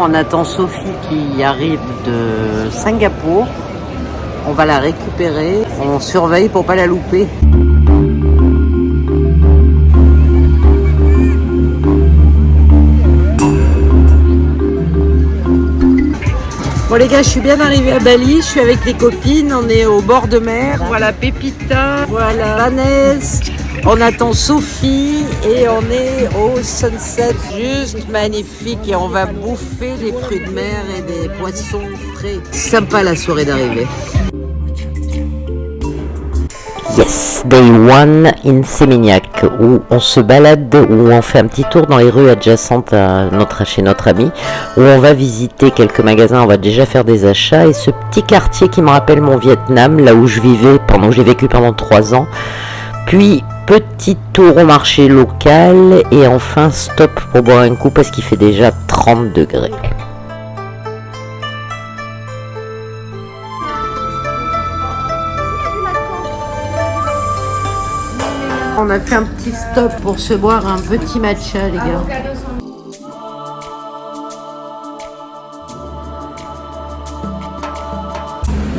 On attend Sophie qui arrive de Singapour. On va la récupérer. On surveille pour pas la louper. Bon les gars, je suis bien arrivée à Bali, je suis avec les copines, on est au bord de mer. Voilà Pépita, voilà Vanessa, on attend Sophie et on est au sunset, juste magnifique et on va bouffer des fruits de mer et des poissons frais. Sympa la soirée d'arrivée. Yes, Day 1 in Sémignac, où on se balade, où on fait un petit tour dans les rues adjacentes à chez notre ami, où on va visiter quelques magasins, on va déjà faire des achats, et ce petit quartier qui me rappelle mon Vietnam, là où je vivais, j'ai vécu pendant 3 ans, puis petit tour au marché local, et enfin stop pour boire un coup parce qu'il fait déjà 30 degrés. On a fait un petit stop pour se boire un petit matcha, les gars.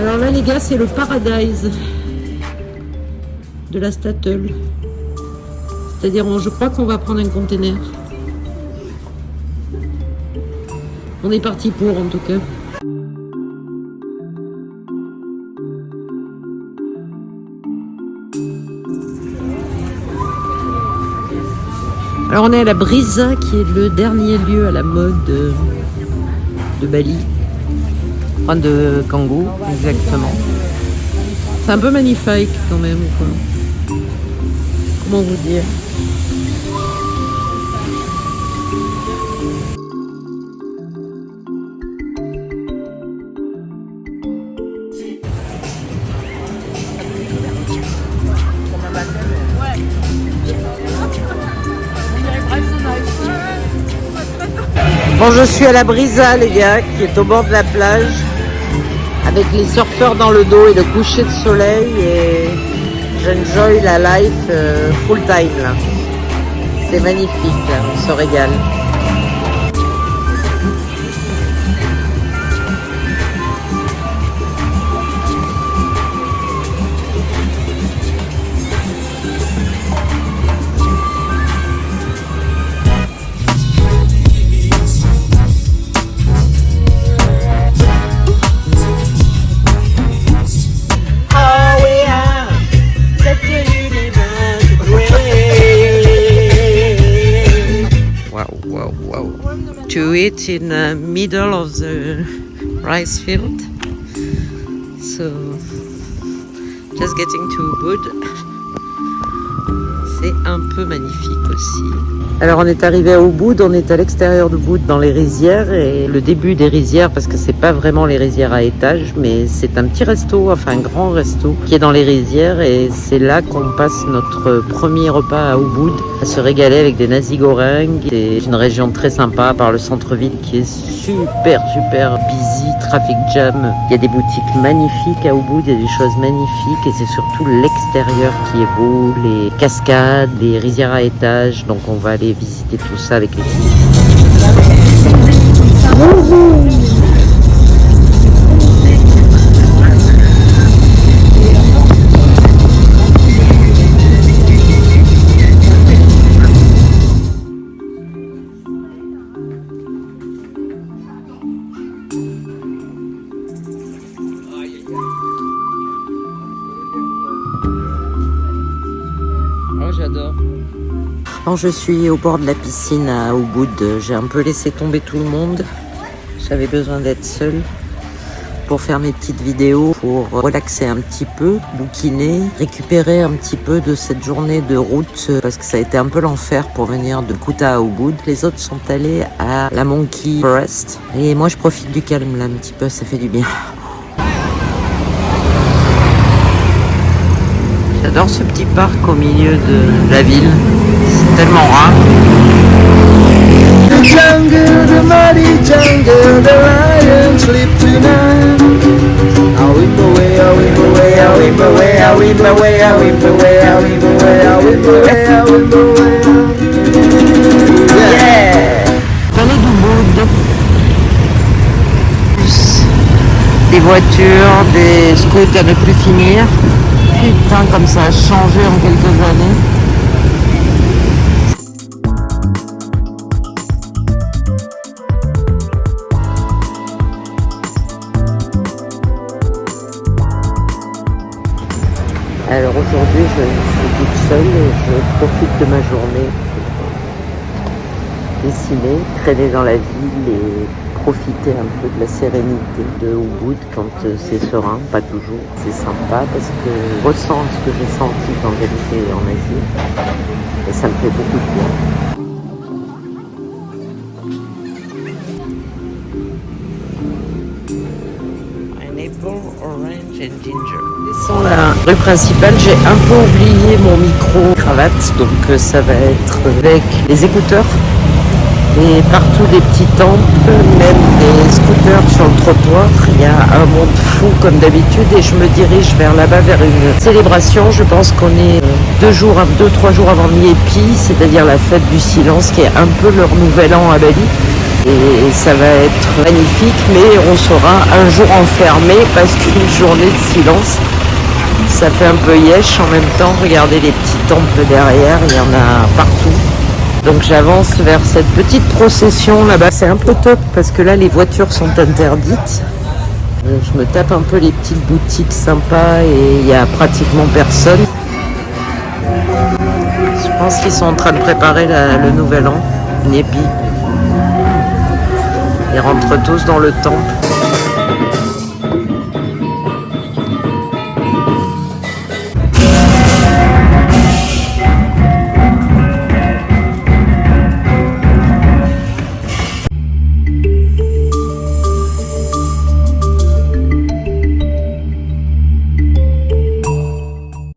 Alors là, les gars, c'est le Paradise de la Statoil. C'est-à-dire, je crois qu'on va prendre un container. On est parti pour, en tout cas. Alors on est à la Brisa qui est le dernier lieu à la mode de Bali. Enfin de Canggu, exactement. C'est un peu magnifique quand même, quoi. Comment vous dire? Bon, je suis à la Brisa, les gars, qui est au bord de la plage, avec les surfeurs dans le dos et le coucher de soleil, et j'enjoy la life full time, là. C'est magnifique, là. On se régale. To it in the middle of the rice field, so just getting to Ubud. C'est un peu magnifique aussi. Alors on est arrivé à Ubud, on est à l'extérieur d'Ubud dans les rizières, et le début des rizières, parce que c'est pas vraiment les rizières à étage, mais c'est un petit resto, enfin un grand resto qui est dans les rizières, et c'est là qu'on passe notre premier repas à Ubud, à se régaler avec des nasi goreng. C'est une région très sympa par le centre-ville qui est super busy, traffic jam. Il y a des boutiques magnifiques à Ubud, il y a des choses magnifiques, et c'est surtout l'extérieur qui est beau, les cascades, les rizières à étage. Donc on va aller visiter tout ça avec les filles. Oh, j'adore. Quand je suis au bord de la piscine à Ubud, j'ai un peu laissé tomber tout le monde. J'avais besoin d'être seule pour faire mes petites vidéos, pour relaxer un petit peu, bouquiner, récupérer un petit peu de cette journée de route, parce que ça a été un peu l'enfer pour venir de Kuta à Ubud. Les autres sont allés à la Monkey Forest, et moi je profite du calme là un petit peu, ça fait du bien. J'adore ce petit parc au milieu de la ville, c'est tellement rare. The jungle, the muddy jungle, the lions sleep tonight. I whip away, I whip away, I whip away, I whip away, I whip away, I whip away, I whip away, I whip away. Yeah! Vallée d'Ubud. des voitures, des scouts à ne plus finir. Putain, comme ça a changé en quelques années. Alors aujourd'hui, je suis toute seule et je profite de ma journée pour dessiner, traîner dans la ville et profiter un peu de la sérénité de Ubud quand c'est serein, pas toujours. C'est sympa parce que je ressens ce que j'ai senti quand j'habitais en Asie et ça me fait beaucoup de bien. Orange and ginger. Descends la rue principale, j'ai un peu oublié mon micro-cravate, donc ça va être avec les écouteurs et partout des petits temples, même des scooters sur le trottoir. Il y a un monde fou comme d'habitude et je me dirige vers là-bas, vers une célébration. Je pense qu'on est 3 jours avant Nyepi, c'est-à-dire la fête du silence qui est un peu leur nouvel an à Bali. Et ça va être magnifique, mais on sera un jour enfermé parce qu'une journée de silence, ça fait un peu yesh en même temps. Regardez les petits temples derrière, il y en a partout. Donc j'avance vers cette petite procession là-bas. C'est un peu top parce que là les voitures sont interdites. Je me tape un peu les petites boutiques sympas et il n'y a pratiquement personne. Je pense qu'ils sont en train de préparer le nouvel an, Nyepi. Ils rentrent tous dans le temple.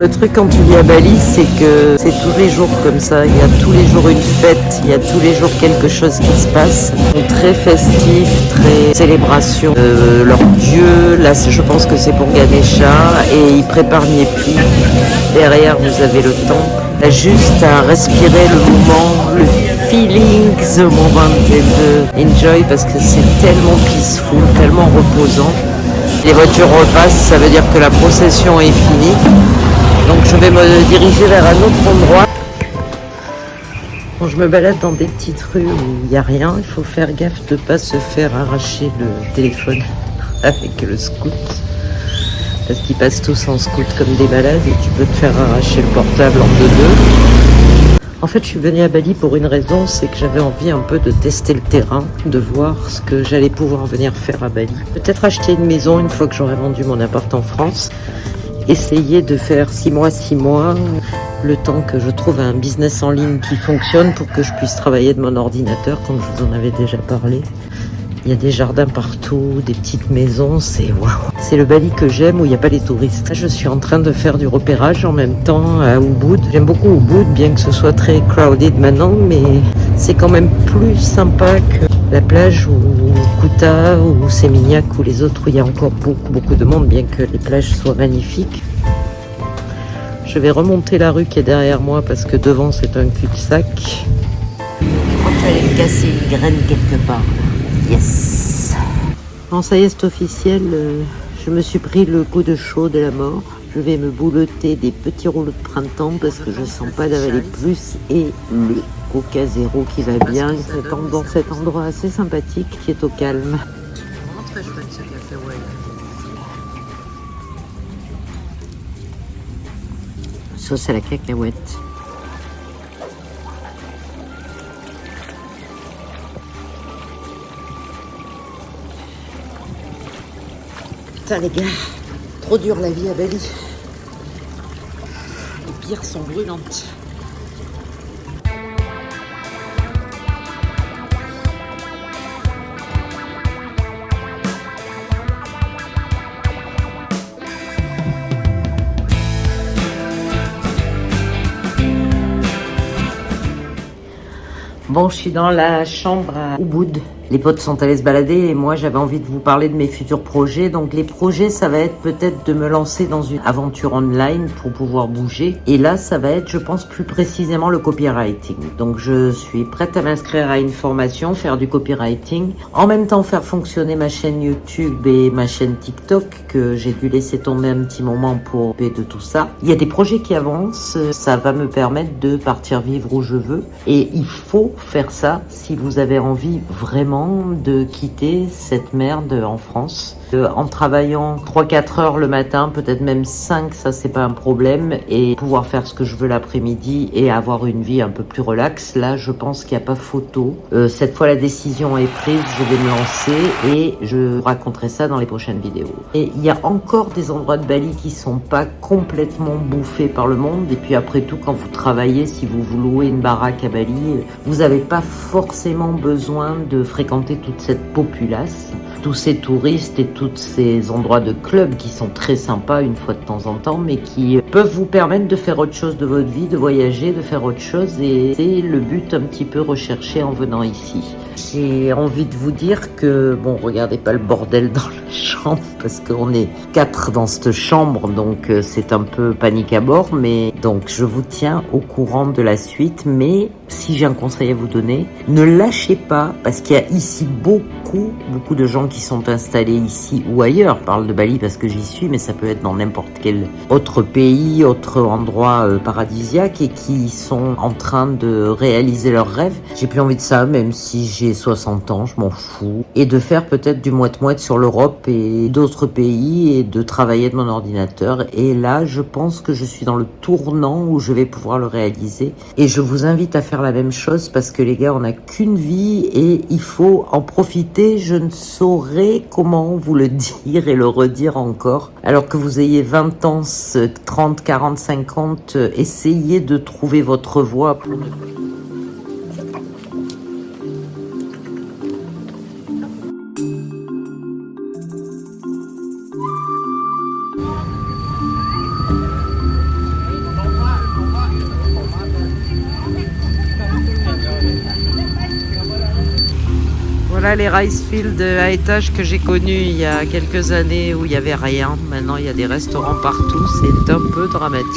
Le truc quand tu vis à Bali, c'est que c'est tous les jours comme ça. Il y a tous les jours une fête, il y a tous les jours quelque chose qui se passe. Ils sont très festifs, très célébration. Leur dieu, là je pense que c'est pour Ganesha, et ils préparent Nyepi. Derrière vous avez le temple. Là, juste à respirer le moment, le feeling, the moment, et de enjoy parce que c'est tellement peaceful, tellement reposant. Les voitures repassent, ça veut dire que la procession est finie. Donc je vais me diriger vers un autre endroit. Quand je me balade dans des petites rues où il n'y a rien, il faut faire gaffe de ne pas se faire arracher le téléphone avec le scoot. Parce qu'ils passent tous en scoot comme des malades et tu peux te faire arracher le portable en deux. En fait, je suis venue à Bali pour une raison, c'est que j'avais envie un peu de tester le terrain, de voir ce que j'allais pouvoir venir faire à Bali. Peut-être acheter une maison une fois que j'aurai vendu mon appart en France. Essayer de faire 6 mois, le temps que je trouve un business en ligne qui fonctionne pour que je puisse travailler de mon ordinateur, comme je vous en avais déjà parlé. Il y a des jardins partout, des petites maisons, c'est waouh. C'est le Bali que j'aime où il n'y a pas les touristes. Je suis en train de faire du repérage en même temps à Ubud. J'aime beaucoup Ubud, bien que ce soit très crowded maintenant, mais c'est quand même plus sympa que la plage ou Kuta ou Seminyak ou les autres où il y a encore beaucoup de monde, bien que les plages soient magnifiques. Je vais remonter la rue qui est derrière moi parce que devant c'est un cul-de-sac. Je crois que j'allais me casser une graine quelque part. Yes. Bon, ça y est, c'est officiel. Je me suis pris le coup de chaud de la mort. Je vais me boulotter des petits rouleaux de printemps parce que je sens pas d'avaler plus et le Coca Zéro qui va bien dans cet endroit assez sympathique qui est au calme. Vraiment très chouette ce café, ouais. Sauce à la cacahuète. Putain les gars, trop dur la vie à Bali. Les bières sont brûlantes. Bon, je suis dans la chambre à Ubud. Les potes sont allés se balader et moi j'avais envie de vous parler de mes futurs projets. Donc les projets, ça va être peut-être de me lancer dans une aventure online pour pouvoir bouger. Et là, ça va être, je pense, plus précisément le copywriting. Donc je suis prête à m'inscrire à une formation, faire du copywriting. En même temps, faire fonctionner ma chaîne YouTube et ma chaîne TikTok que j'ai dû laisser tomber un petit moment pour occuper de tout ça. Il y a des projets qui avancent. Ça va me permettre de partir vivre où je veux. Et il faut faire ça si vous avez envie vraiment de quitter cette merde en France. En travaillant 3-4 heures le matin, peut-être même 5, ça c'est pas un problème, et pouvoir faire ce que je veux l'après-midi et avoir une vie un peu plus relaxe, là je pense qu'il n'y a pas photo. Cette fois la décision est prise, je vais me lancer et je raconterai ça dans les prochaines vidéos. Et il y a encore des endroits de Bali qui sont pas complètement bouffés par le monde, et puis après tout quand vous travaillez, si vous vous louez une baraque à Bali, vous n'avez pas forcément besoin de fréquenter toute cette populace, tous ces touristes et tous ces endroits de clubs qui sont très sympas une fois de temps en temps, mais qui peuvent vous permettre de faire autre chose de votre vie, de voyager, de faire autre chose, et c'est le but un petit peu recherché en venant ici. J'ai envie de vous dire que, bon, regardez pas le bordel dans la chambre, parce qu'on est 4 dans cette chambre, donc c'est un peu panique à bord, mais donc je vous tiens au courant de la suite, mais si j'ai un conseil à vous donner, ne lâchez pas, parce qu'il y a ici beaucoup de gens qui sont installés ici ou ailleurs. Je parle de Bali parce que j'y suis, mais ça peut être dans n'importe quel autre pays, autre endroit paradisiaque, et qui sont en train de réaliser leurs rêves. J'ai plus envie de ça, même si j'ai 60 ans, je m'en fous. Et de faire peut-être du moite-moite sur l'Europe et d'autres pays, et de travailler de mon ordinateur. Et là, je pense que je suis dans le tournant où je vais pouvoir le réaliser. Et je vous invite à faire la même chose, parce que les gars, on n'a qu'une vie et il faut en profiter. Je ne saurais comment vous le dire et le redire encore. Alors que vous ayez 20 ans, 30, 40, 50, essayez de trouver votre voie pour ne... Voilà les rice fields à étage que j'ai connus il y a quelques années où il n'y avait rien. Maintenant il y a des restaurants partout, c'est un peu dramatique.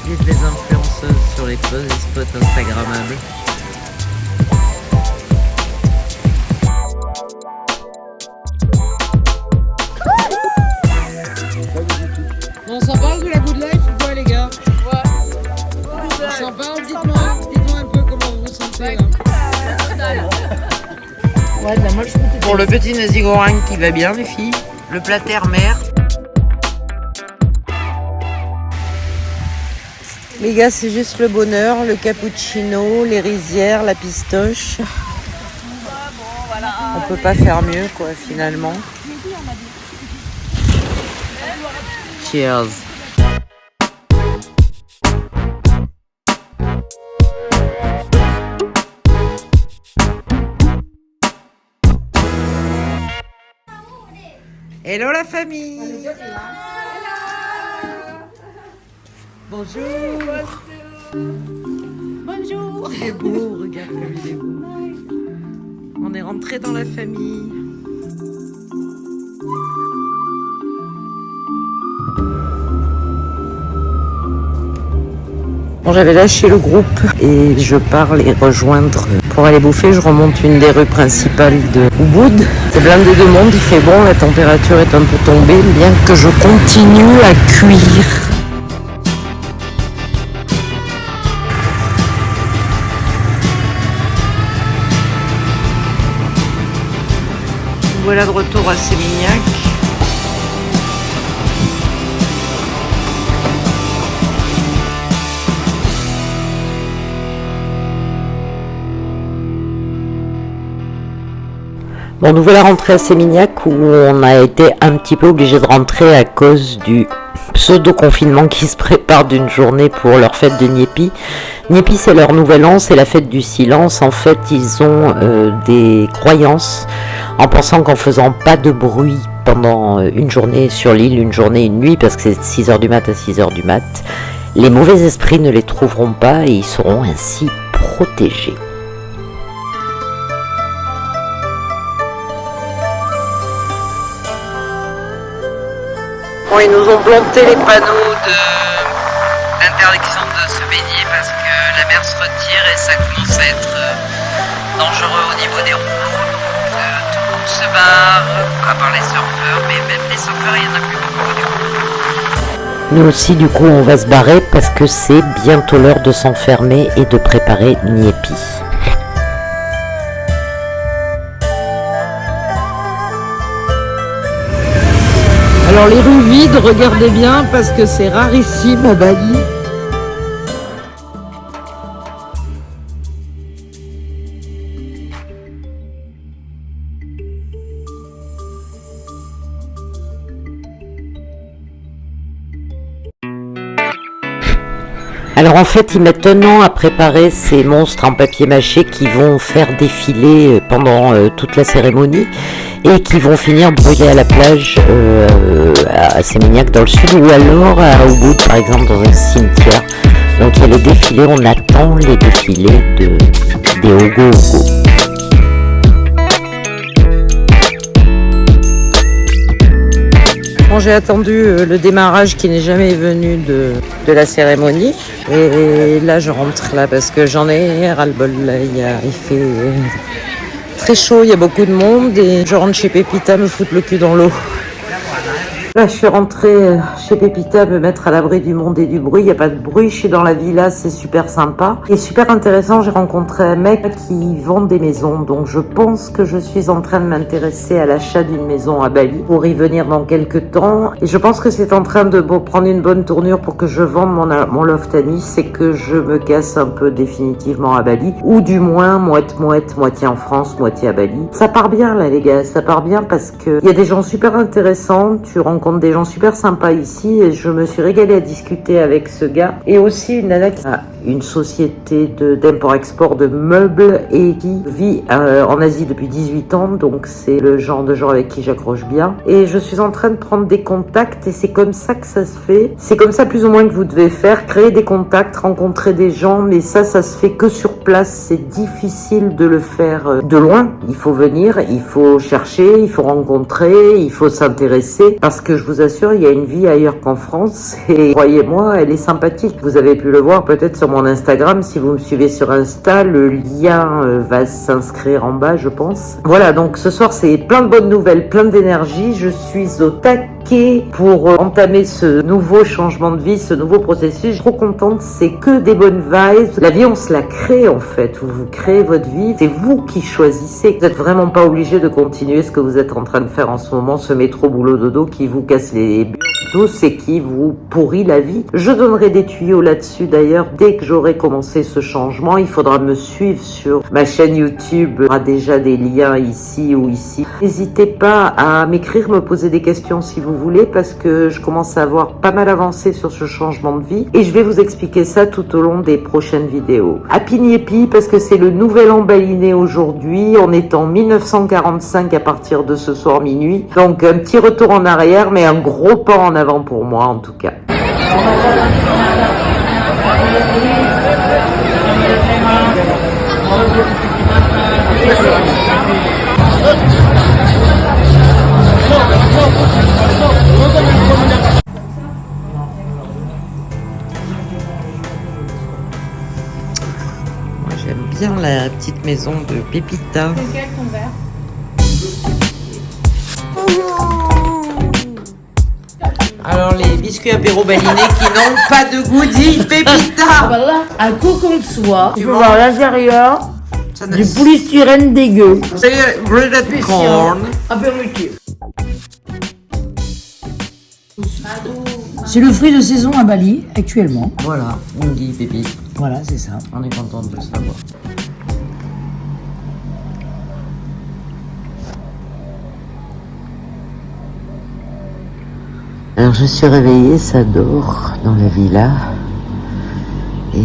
Guide les influenceuses sur les spots instagrammables. On s'en parle de la good life ou quoi les gars? Ouais. On s'en parle, dites-moi un peu comment vous vous sentez là. Ouais, bah moi je trouve que Pour le petit nasi goreng qui va bien les filles, le plat terre-mer. Les gars, c'est juste le bonheur, le cappuccino, les rizières, la pistoche. On peut pas faire mieux quoi finalement. Cheers. Hello la famille. Bonjour. bonjour. Il est beau, regarde comme il est beau. On est rentré dans la famille. Bon, j'avais lâché le groupe et je pars les rejoindre pour aller bouffer. Je remonte une des rues principales de Ubud. C'est blindé de monde, il fait bon, la température est un peu tombée, bien que je continue à cuire. Voilà de retour à Sémignac. Bon, nous voilà rentrés à Sémignac où on a été un petit peu obligé de rentrer à cause du pseudo-confinement qui se prépare d'une journée pour leur fête de Nyepi. Nyepi, c'est leur nouvel an, c'est la fête du silence. En fait, ils ont des croyances en pensant qu'en faisant pas de bruit pendant une journée sur l'île, une journée, une nuit, parce que c'est 6h du mat à 6h du mat, les mauvais esprits ne les trouveront pas et ils seront ainsi protégés. Bon, ils nous ont planté les panneaux d'interdiction de se baigner parce que la mer se retire et ça commence à être dangereux au niveau des rouleaux. Donc tout le monde se barre, à part les surfeurs, mais même les surfeurs, il n'y en a plus beaucoup du coup. Nous aussi, du coup, on va se barrer parce que c'est bientôt l'heure de s'enfermer et de préparer Niepi. Alors les rues vides, regardez bien parce que c'est rarissime à Bali. Alors en fait, ils mettent 1 an à préparer ces monstres en papier mâché qui vont faire défiler pendant toute la cérémonie et qui vont finir brûlés à la plage à Seminyak dans le sud ou alors à Ubud par exemple dans un cimetière. Donc il y a les défilés, on attend les défilés des Ogo. Bon, j'ai attendu le démarrage qui n'est jamais venu de la cérémonie et là je rentre là parce que j'en ai ras-le-bol. Il fait très chaud, il y a beaucoup de monde et je rentre chez Pépita me foutre le cul dans l'eau. Là, je suis rentrée chez Pépita me mettre à l'abri du monde et du bruit. Il n'y a pas de bruit, je suis dans la villa, c'est super sympa. Et super intéressant, j'ai rencontré un mec qui vend des maisons. Donc je pense que je suis en train de m'intéresser à l'achat d'une maison à Bali pour y venir dans quelques temps. Et je pense que c'est en train de prendre une bonne tournure pour que je vende mon loft à Nice et que je me casse un peu définitivement à Bali. Ou du moins, moitié en France, moitié à Bali. Ça part bien là les gars, ça part bien parce que il y a des gens super intéressants, tu rencontres des gens super sympas ici et je me suis régalée à discuter avec ce gars et aussi une nana qui a une société d'import-export de meubles et qui vit en Asie depuis 18 ans, donc c'est le genre de gens avec qui j'accroche bien et je suis en train de prendre des contacts et c'est comme ça que ça se fait, c'est comme ça plus ou moins que vous devez faire, créer des contacts, rencontrer des gens, mais ça se fait que sur place, c'est difficile de le faire de loin, il faut venir, il faut chercher, il faut rencontrer, il faut s'intéresser parce que je vous assure, il y a une vie ailleurs qu'en France et croyez-moi, elle est sympathique. Vous avez pu le voir peut-être sur mon Instagram, si vous me suivez sur Insta, le lien va s'inscrire en bas, je pense. Voilà, donc ce soir, c'est plein de bonnes nouvelles, plein d'énergie. Je suis au taquet pour entamer ce nouveau changement de vie, ce nouveau processus. Je suis trop contente, c'est que des bonnes vibes. La vie, on se la crée en fait. Vous créez votre vie, c'est vous qui choisissez. Vous n'êtes vraiment pas obligé de continuer ce que vous êtes en train de faire en ce moment, ce métro boulot dodo qui vous casse les tous et qui vous pourrit la vie. Je donnerai des tuyaux là-dessus d'ailleurs dès que j'aurai commencé ce changement. Il faudra me suivre sur ma chaîne YouTube. Il y aura déjà des liens ici ou ici. N'hésitez pas à m'écrire, me poser des questions si vous voulez parce que je commence à avoir pas mal avancé sur ce changement de vie et je vais vous expliquer ça tout au long des prochaines vidéos. Happy Niepi parce que c'est le nouvel an balinais aujourd'hui. On est en 1945 à partir de ce soir minuit. Donc un petit retour en arrière mais un gros pas en avant pour moi en tout cas. Moi j'aime bien la petite maison de Pépita. C'est quel ton verre? Alors les biscuits apéro balinais qui n'ont pas de goodie, Pépita. Voilà, un cocon de soie. Tu Tu peux vois voir l'intérieur du polystyrène dégueu. C'est breaded corn. Apéritif. C'est le fruit de saison à Bali actuellement. Voilà, on dit Pépite. Voilà, c'est ça. On est content de le savoir. Alors je suis réveillée, ça dort dans la villa et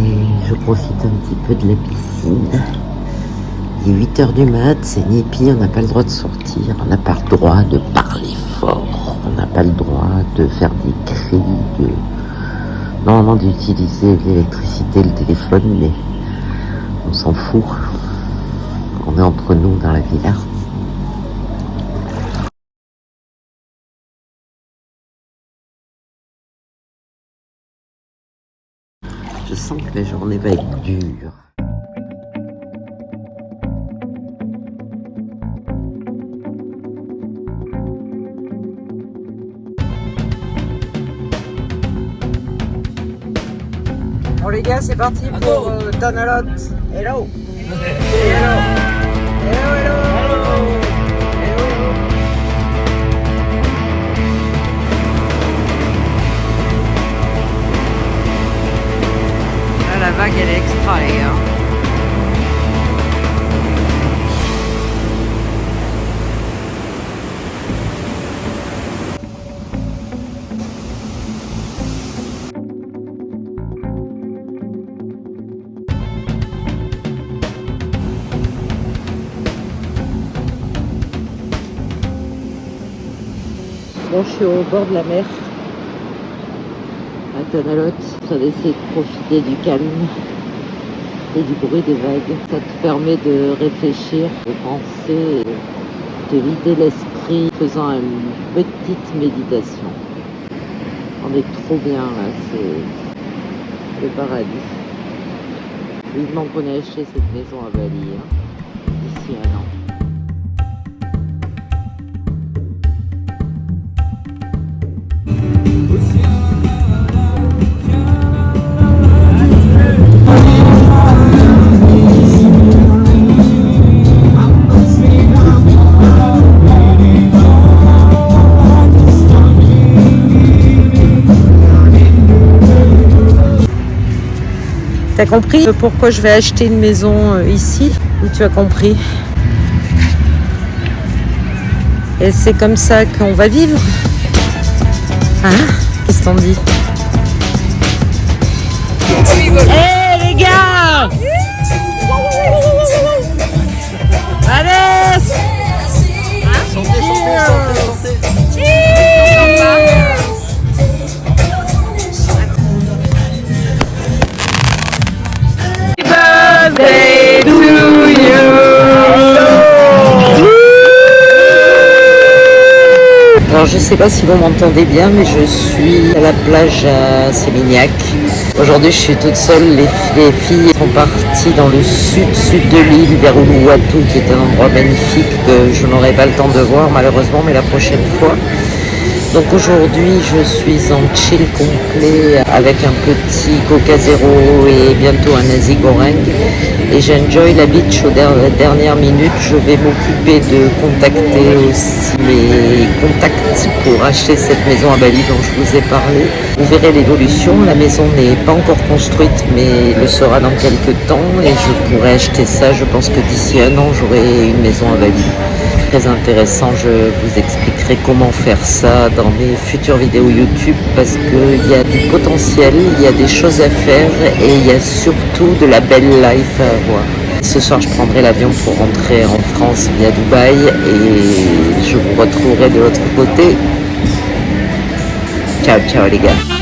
je profite un petit peu de la piscine. Il est 8h du mat, c'est Niepi, on n'a pas le droit de sortir, on n'a pas le droit de parler fort. On n'a pas le droit de faire des cris, normalement d'utiliser l'électricité, le téléphone, mais on s'en fout. On est entre nous dans la villa. Je sens que la journée va être dure. Bon les gars, c'est parti pour Donalot. Hello. Hello. Hello, hello. Là, la vague, elle est extra, les gars. Bon, je suis au bord de la mer, à Tanalot, en train d'essayer de profiter du calme et du bruit des vagues. Ça te permet de réfléchir, de penser, de vider l'esprit en faisant une petite méditation. On est trop bien là, c'est le paradis. Vivement qu'on ait acheté cette maison à Bali, d'ici un an. T'as compris pourquoi je vais acheter une maison ici? Ou tu as compris? Et c'est comme ça qu'on va vivre? Hein? Qu'est-ce qu'on dit? Hey les gars! Allez! Birthday to you. Alors je sais pas si vous m'entendez bien, mais je suis à la plage à Sémignac. Aujourd'hui je suis toute seule, les filles sont parties dans le sud de l'île vers Uluwatu, qui est un endroit magnifique que je n'aurai pas le temps de voir malheureusement, mais la prochaine fois. Donc aujourd'hui je suis en chill complet avec un petit Coca Zéro et bientôt un nasi goreng, et j'enjoy la beach aux dernières minutes. Je vais m'occuper de contacter aussi mes contacts pour acheter cette maison à Bali dont je vous ai parlé. Vous verrez l'évolution, la maison n'est pas encore construite mais le sera dans quelques temps, et je pourrai acheter ça. Je pense que d'ici un an j'aurai une maison à Bali. Très intéressant, je vous expliquerai comment faire ça dans mes futures vidéos YouTube, parce qu'il y a du potentiel, il y a des choses à faire et il y a surtout de la belle life à avoir. Ce soir je prendrai l'avion pour rentrer en France via Dubaï et je vous retrouverai de l'autre côté. Ciao ciao les gars.